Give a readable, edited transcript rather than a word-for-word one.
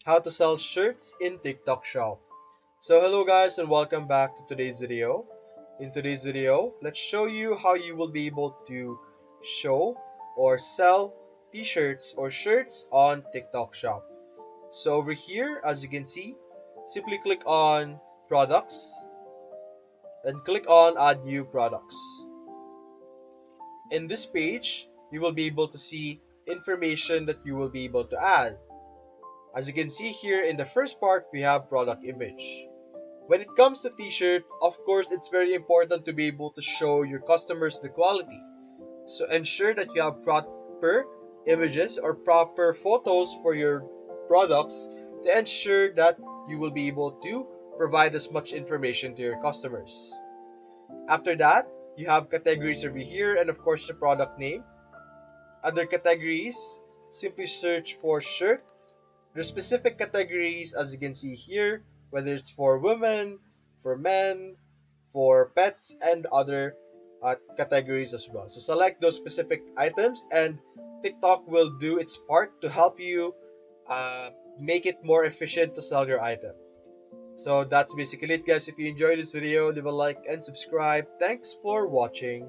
how to sell shirts in TikTok Shop. So hello guys and welcome back to today's video. In today's video, let's show you how you will be able to show or sell t-shirts or shirts on TikTok Shop. So over here, as you can see, simply click on products and click on add new products. In this page, you will be able to see information that you will be able to add. As you can see here in the first part, we have product image. When it comes to t-shirt, of course, it's very important to be able to show your customers the quality. So ensure that you have proper images or proper photos for your products to ensure that you will be able to provide as much information to your customers. After that, you have categories over here and of course the product name. Other categories, simply search for shirt. There's specific categories as you can see here, whether it's for women, for men, for pets, and other categories as well. So select those specific items, and TikTok will do its part to help you uh, make it more efficient to sell your item. So that's basically it, guys. If you enjoyed this video, leave a like and subscribe. Thanks for watching.